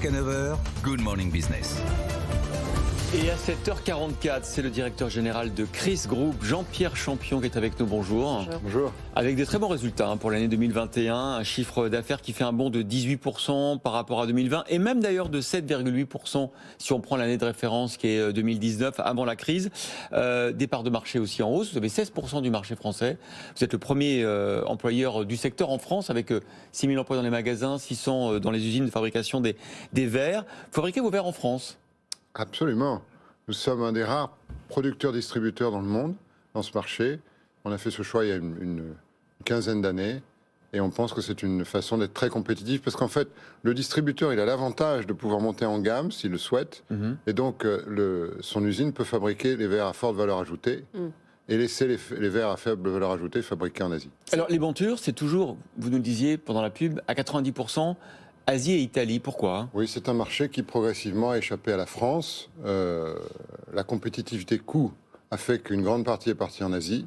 Jusqu'à 9h, Good Morning Business. Et à 7h44, c'est le directeur général de Chris Group, Jean-Pierre Champion, qui est avec nous. Bonjour. Bonjour. Avec des très bons résultats pour l'année 2021, un chiffre d'affaires qui fait un bond de 18% par rapport à 2020, et même d'ailleurs de 7,8% si on prend l'année de référence qui est 2019, avant la crise. Des parts de marché aussi en hausse, vous avez 16% du marché français. Vous êtes le premier employeur du secteur en France, avec 6 000 emplois dans les magasins, 600 dans les usines de fabrication des verres. Vous fabriquez vos verres en France ? Absolument. Nous sommes un des rares producteurs-distributeurs dans le monde, dans ce marché. On a fait ce choix il y a une quinzaine d'années et on pense que c'est une façon d'être très compétitif parce qu'en fait, le distributeur, il a l'avantage de pouvoir monter en gamme s'il le souhaite et donc son usine peut fabriquer les verres à forte valeur ajoutée et laisser les verres à faible valeur ajoutée fabriqués en Asie. Alors, les montures, c'est toujours, vous nous le disiez pendant la pub, à 90%. Asie et Italie, pourquoi ? Oui, c'est un marché qui progressivement a échappé à la France. La compétitivité coût a fait qu'une grande partie est partie en Asie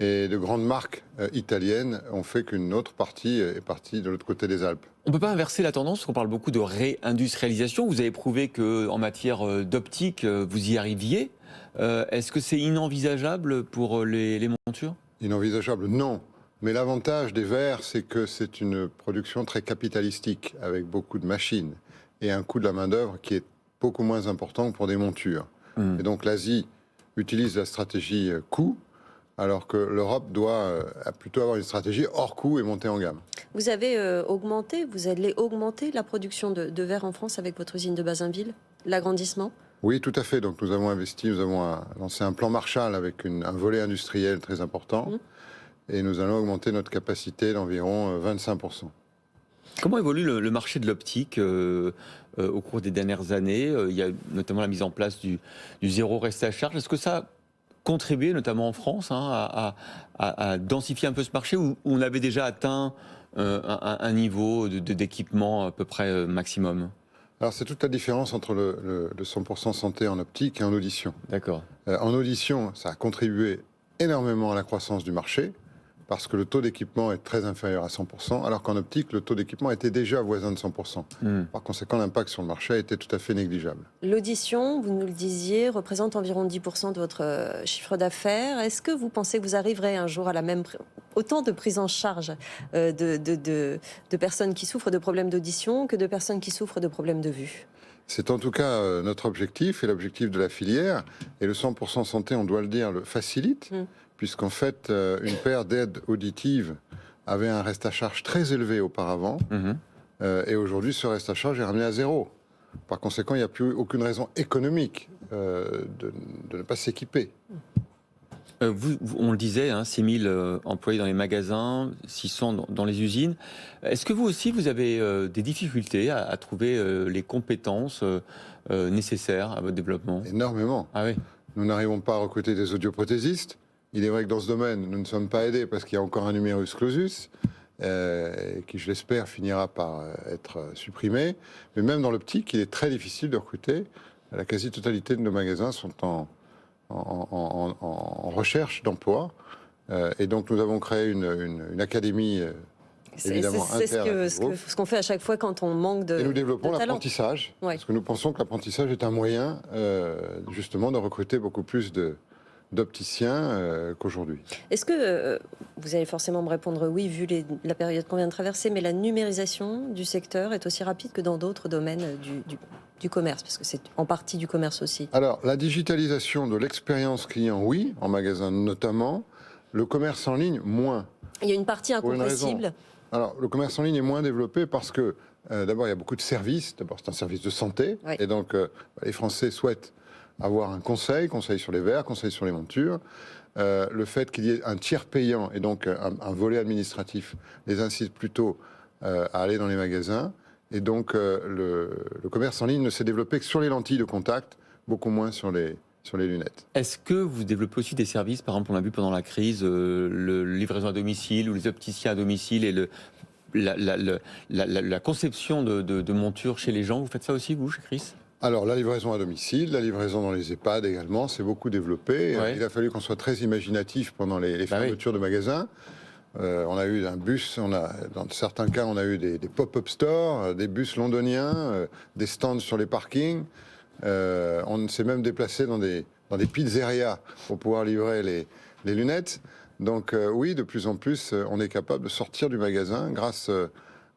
et de grandes marques italiennes ont fait qu'une autre partie est partie de l'autre côté des Alpes. On ne peut pas inverser la tendance, parce qu'on parle beaucoup de réindustrialisation. Vous avez prouvé qu'en matière d'optique, vous y arriviez. Est-ce que c'est inenvisageable pour les montures ? Inenvisageable, non. Mais l'avantage des verres, c'est que c'est une production très capitalistique, avec beaucoup de machines, et un coût de la main-d'œuvre qui est beaucoup moins important que pour des montures. Et donc l'Asie utilise la stratégie coût, alors que l'Europe doit plutôt avoir une stratégie hors coût et monter en gamme. Vous avez vous allez augmenter la production de verre en France avec votre usine de Bazainville, l'agrandissement ? Oui, tout à fait. Donc nous avons investi, nous avons lancé un plan Marshall avec un volet industriel très important. Et nous allons augmenter notre capacité d'environ 25%. Comment évolue le marché de l'optique au cours des dernières années ? Il y a notamment la mise en place du zéro reste à charge. Est-ce que ça a contribué, notamment en France, à densifier un peu ce marché où on avait déjà atteint un niveau d'équipement à peu près maximum ? Alors c'est toute la différence entre le 100% santé en optique et en audition. D'accord. En audition, ça a contribué énormément à la croissance du marché, parce que le taux d'équipement est très inférieur à 100%, alors qu'en optique, le taux d'équipement était déjà voisin de 100%. Par conséquent, l'impact sur le marché a été tout à fait négligeable. L'audition, vous nous le disiez, représente environ 10% de votre chiffre d'affaires. Est-ce que vous pensez que vous arriverez un jour à autant de prise en charge de personnes qui souffrent de problèmes d'audition que de personnes qui souffrent de problèmes de vue ? C'est en tout cas notre objectif et l'objectif de la filière. Et le 100% santé, on doit le dire, le facilite. Puisqu'en fait, une paire d'aides auditives avait un reste à charge très élevé auparavant, et aujourd'hui, ce reste à charge est ramené à zéro. Par conséquent, il n'y a plus aucune raison économique de ne pas s'équiper. On le disait, 6 000 employés dans les magasins, 600 dans les usines. Est-ce que vous aussi, vous avez des difficultés à trouver les compétences nécessaires à votre développement ? Énormément. Ah oui. Nous n'arrivons pas à recruter des audioprothésistes. Il est vrai que dans ce domaine, nous ne sommes pas aidés parce qu'il y a encore un numerus clausus, qui, je l'espère, finira par être supprimé. Mais même dans l'optique, il est très difficile de recruter. La quasi-totalité de nos magasins sont en recherche d'emploi. Et donc, nous avons créé une académie, évidemment, interne. C'est ce qu'on fait à chaque fois quand on manque de talent. Et nous développons l'apprentissage, parce que nous pensons que l'apprentissage est un moyen, justement, de recruter beaucoup plus d'opticiens qu'aujourd'hui. Est-ce que, vous allez forcément me répondre oui, vu la période qu'on vient de traverser, mais la numérisation du secteur est aussi rapide que dans d'autres domaines du commerce, parce que c'est en partie du commerce aussi. Alors, la digitalisation de l'expérience client, oui, en magasin notamment, le commerce en ligne, moins. Il y a une partie incompressible. Alors, le commerce en ligne est moins développé parce que, d'abord, il y a beaucoup de services. D'abord, c'est un service de santé, et donc les Français souhaitent avoir un conseil sur les verres, conseil sur les montures. Le fait qu'il y ait un tiers payant et donc un volet administratif les incite plutôt à aller dans les magasins. Et donc le commerce en ligne ne s'est développé que sur les lentilles de contact, beaucoup moins sur les lunettes. Est-ce que vous développez aussi des services, par exemple, on l'a vu pendant la crise, le livraison à domicile ou les opticiens à domicile et la conception de montures chez les gens? Vous faites ça aussi, vous, chez Chris ? Alors, la livraison à domicile, la livraison dans les EHPAD également, c'est beaucoup développé. Il a fallu qu'on soit très imaginatif pendant les fermetures de magasins. On a eu un bus, dans certains cas, on a eu des pop-up stores, des bus londoniens, des stands sur les parkings. On s'est même déplacé dans des pizzerias pour pouvoir livrer les lunettes. Donc oui, de plus en plus, on est capable de sortir du magasin grâce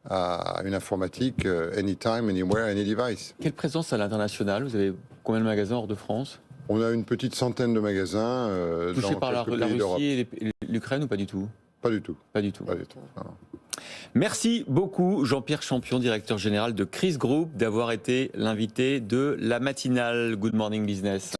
à une informatique anytime, anywhere, any device. Quelle présence à l'international? Vous avez combien de magasins hors de France? On a une petite centaine de magasins touchés dans par la quelques pays d'Europe. Russie et l'Ukraine ou pas du tout? Pas du tout. Pas du tout. Pas du tout. Non. Merci beaucoup Jean-Pierre Champion, directeur général de Chris Group, d'avoir été l'invité de la matinale Good Morning Business.